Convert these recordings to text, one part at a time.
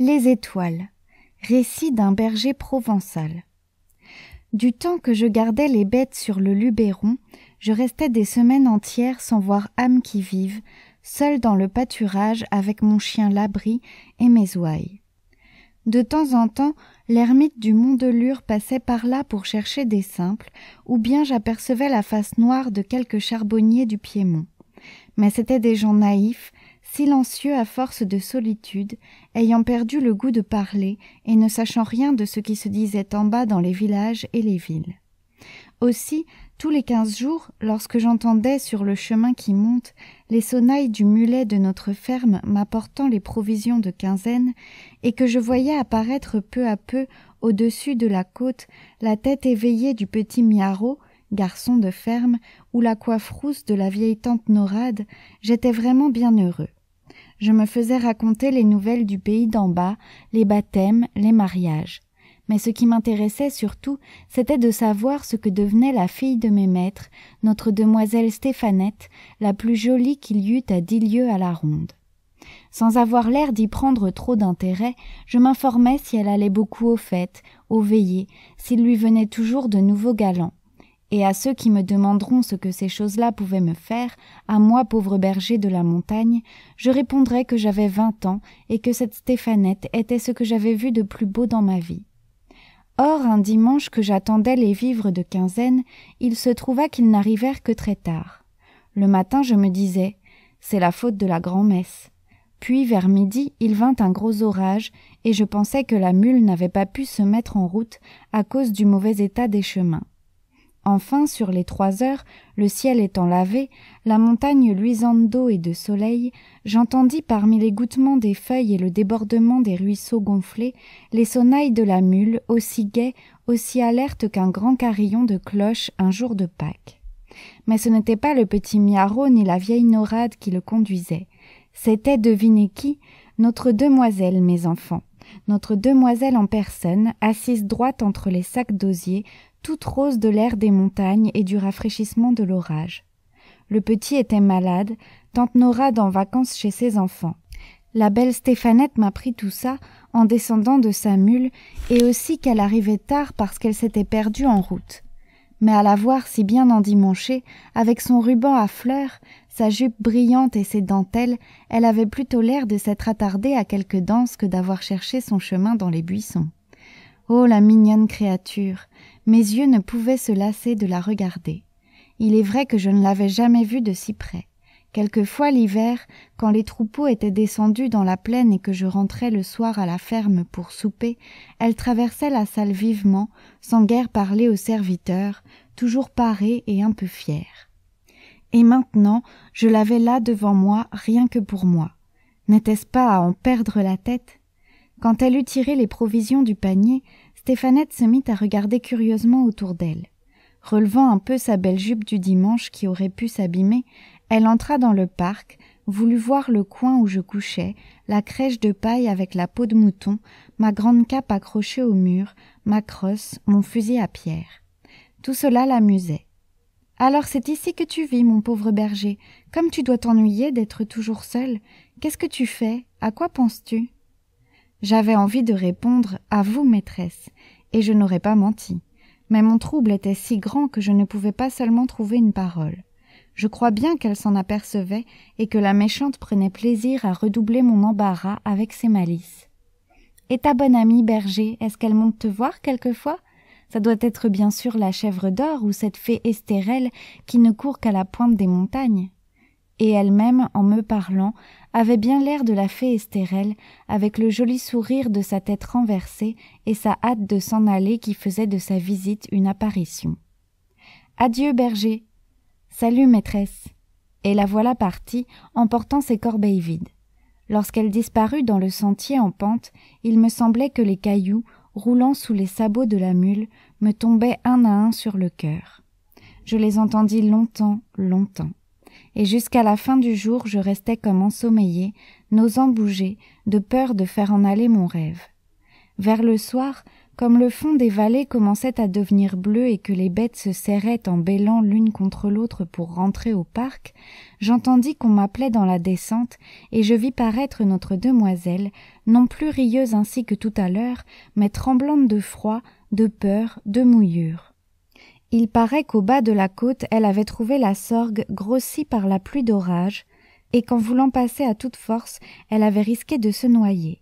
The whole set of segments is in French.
Les étoiles. Récit d'un berger provençal. Du temps que je gardais les bêtes sur le Luberon, je restais des semaines entières sans voir âme qui vive, seule dans le pâturage avec mon chien Labri et mes ouailles. De temps en temps, l'ermite du Mont de Lure passait par là pour chercher des simples, ou bien j'apercevais la face noire de quelques charbonniers du Piémont. Mais c'étaient des gens naïfs, silencieux à force de solitude, ayant perdu le goût de parler et ne sachant rien de ce qui se disait en bas dans les villages et les villes. Aussi, tous les 15 jours, lorsque j'entendais sur le chemin qui monte les sonnailles du mulet de notre ferme m'apportant les provisions de quinzaine, et que je voyais apparaître peu à peu au-dessus de la côte la tête éveillée du petit Miarro, garçon de ferme, ou la coiffe rousse de la vieille tante Norade, j'étais vraiment bien heureux. Je me faisais raconter les nouvelles du pays d'en bas, les baptêmes, les mariages. Mais ce qui m'intéressait surtout, c'était de savoir ce que devenait la fille de mes maîtres, notre demoiselle Stéphanette, la plus jolie qu'il y eût à 10 lieues à la ronde. Sans avoir l'air d'y prendre trop d'intérêt, je m'informais si elle allait beaucoup aux fêtes, aux veillées, s'il lui venait toujours de nouveaux galants. Et à ceux qui me demanderont ce que ces choses-là pouvaient me faire, à moi pauvre berger de la montagne, je répondrai que j'avais 20 ans et que cette Stéphanette était ce que j'avais vu de plus beau dans ma vie. Or, un dimanche que j'attendais les vivres de quinzaine, il se trouva qu'ils n'arrivèrent que très tard. Le matin, je me disais « c'est la faute de la grand-messe ». Puis, vers midi, il vint un gros orage, et je pensais que la mule n'avait pas pu se mettre en route à cause du mauvais état des chemins. Enfin, sur les 3 heures, le ciel étant lavé, la montagne luisante d'eau et de soleil, j'entendis parmi l'égouttement des feuilles et le débordement des ruisseaux gonflés, les sonnailles de la mule, aussi gaies, aussi alertes qu'un grand carillon de cloche un jour de Pâques. Mais ce n'était pas le petit Miarro ni la vieille Norade qui le conduisaient. C'était, devinez qui, notre demoiselle, mes enfants. Notre demoiselle en personne, assise droite entre les sacs d'osier, toute rose de l'air des montagnes et du rafraîchissement de l'orage. Le petit était malade, tante Norade en vacances chez ses enfants. La belle Stéphanette m'apprit tout ça en descendant de sa mule, et aussi qu'elle arrivait tard parce qu'elle s'était perdue en route. Mais à la voir si bien endimanchée, avec son ruban à fleurs, sa jupe brillante et ses dentelles, elle avait plutôt l'air de s'être attardée à quelque danse que d'avoir cherché son chemin dans les buissons. Oh, la mignonne créature! Mes yeux ne pouvaient se lasser de la regarder. Il est vrai que je ne l'avais jamais vue de si près. Quelquefois l'hiver, quand les troupeaux étaient descendus dans la plaine et que je rentrais le soir à la ferme pour souper, elle traversait la salle vivement, sans guère parler aux serviteurs, toujours parée et un peu fière. Et maintenant, je l'avais là devant moi, rien que pour moi. N'était-ce pas à en perdre la tête? Quand elle eut tiré les provisions du panier, Stéphanette se mit à regarder curieusement autour d'elle. Relevant un peu sa belle jupe du dimanche qui aurait pu s'abîmer, elle entra dans le parc, voulut voir le coin où je couchais, la crèche de paille avec la peau de mouton, ma grande cape accrochée au mur, ma crosse, mon fusil à pierre. Tout cela l'amusait. « Alors c'est ici que tu vis, mon pauvre berger. Comme tu dois t'ennuyer d'être toujours seul, qu'est-ce que tu fais? À quoi penses-tu » J'avais envie de répondre « à vous, maîtresse », et je n'aurais pas menti. Mais mon trouble était si grand que je ne pouvais pas seulement trouver une parole. Je crois bien qu'elle s'en apercevait et que la méchante prenait plaisir à redoubler mon embarras avec ses malices. « Et ta bonne amie, berger, est-ce qu'elle monte te voir quelquefois ? Ça doit être bien sûr la chèvre d'or ou cette fée Estérelle qui ne court qu'à la pointe des montagnes. » Et elle-même, en me parlant, avait bien l'air de la fée Estérelle, avec le joli sourire de sa tête renversée et sa hâte de s'en aller qui faisait de sa visite une apparition. « Adieu, berger !»« Salut, maîtresse !» Et la voilà partie, emportant ses corbeilles vides. Lorsqu'elle disparut dans le sentier en pente, il me semblait que les cailloux, roulant sous les sabots de la mule, me tombaient un à un sur le cœur. Je les entendis longtemps, longtemps. Et jusqu'à la fin du jour, je restais comme ensommeillée, n'osant bouger, de peur de faire en aller mon rêve. Vers le soir, comme le fond des vallées commençait à devenir bleu et que les bêtes se serraient en bêlant l'une contre l'autre pour rentrer au parc, j'entendis qu'on m'appelait dans la descente et je vis paraître notre demoiselle, non plus rieuse ainsi que tout à l'heure, mais tremblante de froid, de peur, de mouillure. Il paraît qu'au bas de la côte, elle avait trouvé la Sorgue grossie par la pluie d'orage, et qu'en voulant passer à toute force, elle avait risqué de se noyer.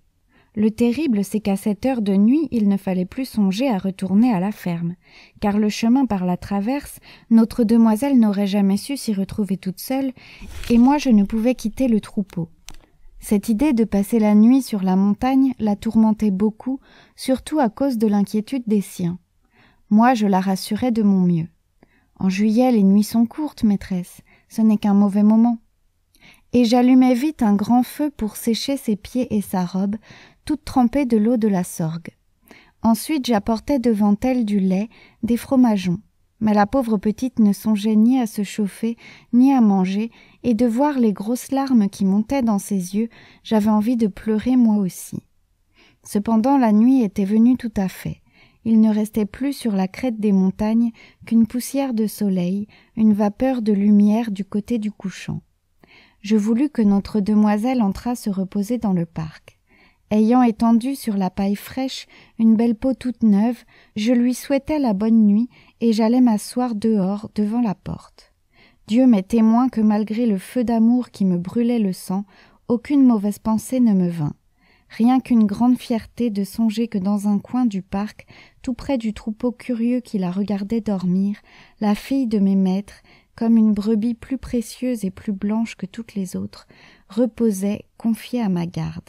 Le terrible, c'est qu'à cette heure de nuit, il ne fallait plus songer à retourner à la ferme, car le chemin par la traverse, notre demoiselle n'aurait jamais su s'y retrouver toute seule, et moi je ne pouvais quitter le troupeau. Cette idée de passer la nuit sur la montagne la tourmentait beaucoup, surtout à cause de l'inquiétude des siens. Moi, je la rassurais de mon mieux. « En juillet, les nuits sont courtes, maîtresse, ce n'est qu'un mauvais moment. » Et j'allumai vite un grand feu pour sécher ses pieds et sa robe, toute trempée de l'eau de la Sorgue. Ensuite j'apportai devant elle du lait, des fromageons, mais la pauvre petite ne songeait ni à se chauffer, ni à manger, et de voir les grosses larmes qui montaient dans ses yeux, j'avais envie de pleurer moi aussi. Cependant la nuit était venue tout à fait. Il ne restait plus sur la crête des montagnes qu'une poussière de soleil, une vapeur de lumière du côté du couchant. Je voulus que notre demoiselle entrât se reposer dans le parc. Ayant étendu sur la paille fraîche une belle peau toute neuve, je lui souhaitai la bonne nuit et j'allai m'asseoir dehors devant la porte. Dieu m'est témoin que malgré le feu d'amour qui me brûlait le sang, aucune mauvaise pensée ne me vint. Rien qu'une grande fierté de songer que dans un coin du parc, tout près du troupeau curieux qui la regardait dormir, la fille de mes maîtres, comme une brebis plus précieuse et plus blanche que toutes les autres, reposait, confiée à ma garde.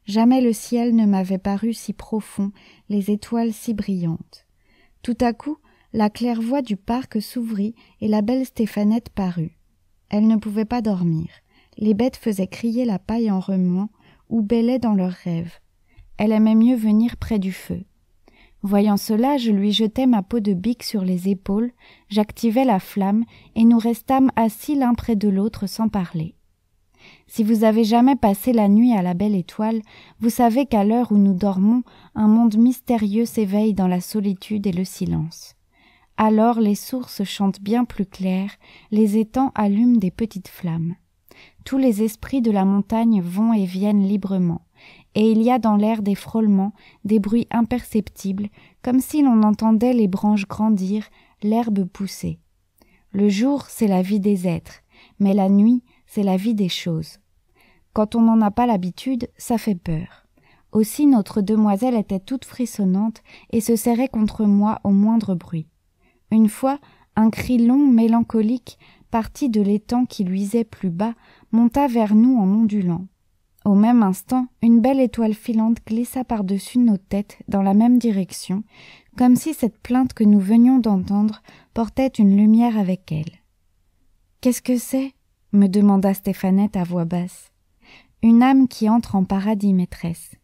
Jamais le ciel ne m'avait paru si profond, les étoiles si brillantes. Tout à coup, la claire-voie du parc s'ouvrit et la belle Stéphanette parut. Elle ne pouvait pas dormir. Les bêtes faisaient crier la paille en remuant, ou bêlaient dans leurs rêves. Elle aimait mieux venir près du feu. Voyant cela, je lui jetai ma peau de bique sur les épaules, j'activai la flamme, et nous restâmes assis l'un près de l'autre sans parler. Si vous avez jamais passé la nuit à la belle étoile, vous savez qu'à l'heure où nous dormons, un monde mystérieux s'éveille dans la solitude et le silence. Alors les sources chantent bien plus clair, les étangs allument des petites flammes. Tous les esprits de la montagne vont et viennent librement, et il y a dans l'air des frôlements, des bruits imperceptibles, comme si l'on entendait les branches grandir, l'herbe pousser. Le jour, c'est la vie des êtres, mais la nuit, c'est la vie des choses. Quand on n'en a pas l'habitude, ça fait peur. Aussi notre demoiselle était toute frissonnante et se serrait contre moi au moindre bruit. Une fois, un cri long, mélancolique, parti de l'étang qui luisait plus bas, monta vers nous en ondulant. Au même instant, une belle étoile filante glissa par-dessus nos têtes dans la même direction, comme si cette plainte que nous venions d'entendre portait une lumière avec elle. « Qu'est-ce que c'est ?» me demanda Stéphanette à voix basse. « Une âme qui entre en paradis, maîtresse. »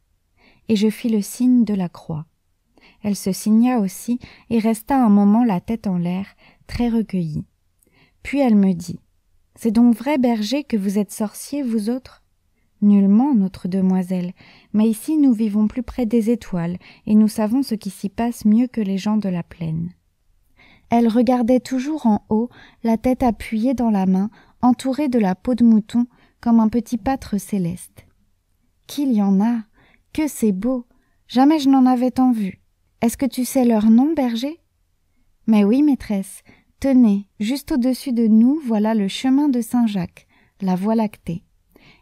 Et je fis le signe de la croix. Elle se signa aussi et resta un moment la tête en l'air, très recueillie. Puis elle me dit « C'est donc vrai, berger, que vous êtes sorcier, vous autres ?» « Nullement, notre demoiselle, mais ici nous vivons plus près des étoiles et nous savons ce qui s'y passe mieux que les gens de la plaine. » Elle regardait toujours en haut, la tête appuyée dans la main, entourée de la peau de mouton, comme un petit pâtre céleste. « Qu'il y en a! Que c'est beau! Jamais je n'en avais tant vu. Est-ce que tu sais leur nom, berger ?»« Mais oui, maîtresse. Tenez, juste au-dessus de nous, voilà le chemin de Saint-Jacques, la Voie lactée.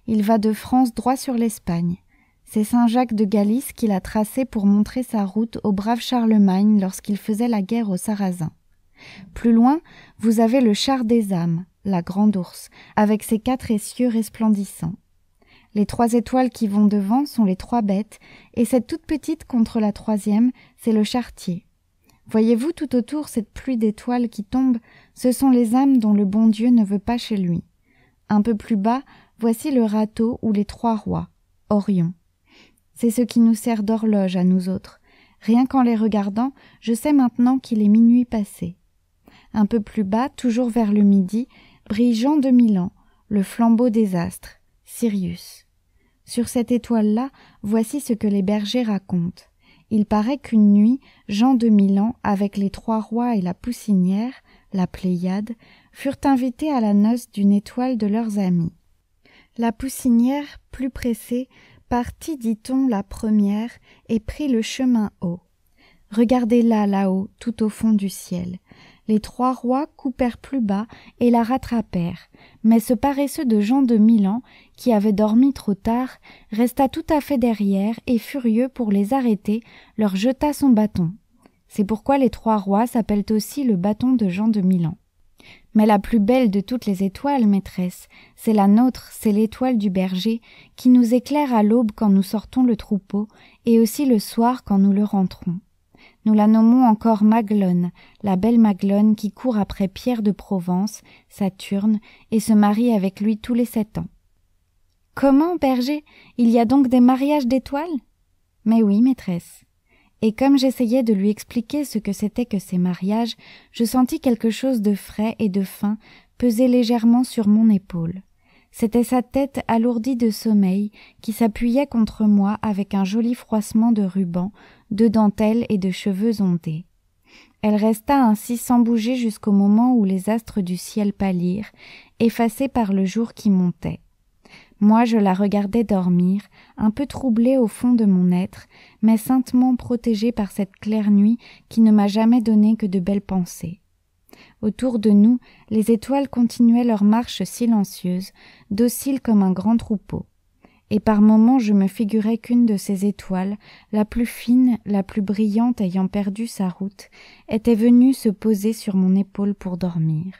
Il va de France droit sur l'Espagne. C'est Saint-Jacques de Galice qui l'a tracé pour montrer sa route au brave Charlemagne lorsqu'il faisait la guerre aux Sarrasins. Plus loin, vous avez le char des âmes, la grande ours, avec ses 4 essieux resplendissants. Les 3 étoiles qui vont devant sont les 3 bêtes, et cette toute petite contre la 3e, c'est le charretier. Voyez-vous tout autour cette pluie d'étoiles qui tombe, ce sont les âmes dont le bon Dieu ne veut pas chez lui. Un peu plus bas, voici le râteau ou les 3 rois, Orion. C'est ce qui nous sert d'horloge à nous autres. Rien qu'en les regardant, je sais maintenant qu'il est minuit passé. Un peu plus bas, toujours vers le midi, brille Jean de Milan, le flambeau des astres, Sirius. Sur cette étoile-là, voici ce que les bergers racontent. Il paraît qu'une nuit, Jean de Milan, avec les 3 rois et la poussinière, la Pléiade, furent invités à la noce d'une étoile de leurs amis. La poussinière, plus pressée, partit, dit-on, la première et prit le chemin haut. Regardez-la là-haut, tout au fond du ciel. Les 3 rois coupèrent plus bas et la rattrapèrent, mais ce paresseux de Jean de Milan, qui avait dormi trop tard, resta tout à fait derrière et, furieux pour les arrêter, leur jeta son bâton. C'est pourquoi les 3 rois s'appellent aussi le bâton de Jean de Milan. Mais la plus belle de toutes les étoiles, maîtresse, c'est la nôtre, c'est l'étoile du berger, qui nous éclaire à l'aube quand nous sortons le troupeau, et aussi le soir quand nous le rentrons. Nous la nommons encore Maglone, la belle Maglone qui court après Pierre de Provence, Saturne, et se marie avec lui tous les 7 ans. « Comment, berger, il y a donc des mariages d'étoiles » ? « Mais oui, maîtresse. » Et comme j'essayais de lui expliquer ce que c'était que ces mariages, je sentis quelque chose de frais et de fin peser légèrement sur mon épaule. C'était sa tête alourdie de sommeil qui s'appuyait contre moi avec un joli froissement de rubans, de dentelles et de cheveux ondés. Elle resta ainsi sans bouger jusqu'au moment où les astres du ciel pâlirent, effacés par le jour qui montait. Moi, je la regardais dormir, un peu troublée au fond de mon être, mais saintement protégée par cette claire nuit qui ne m'a jamais donné que de belles pensées. Autour de nous, les étoiles continuaient leur marche silencieuse, dociles comme un grand troupeau. Et par moments je me figurais qu'une de ces étoiles, la plus fine, la plus brillante ayant perdu sa route, était venue se poser sur mon épaule pour dormir.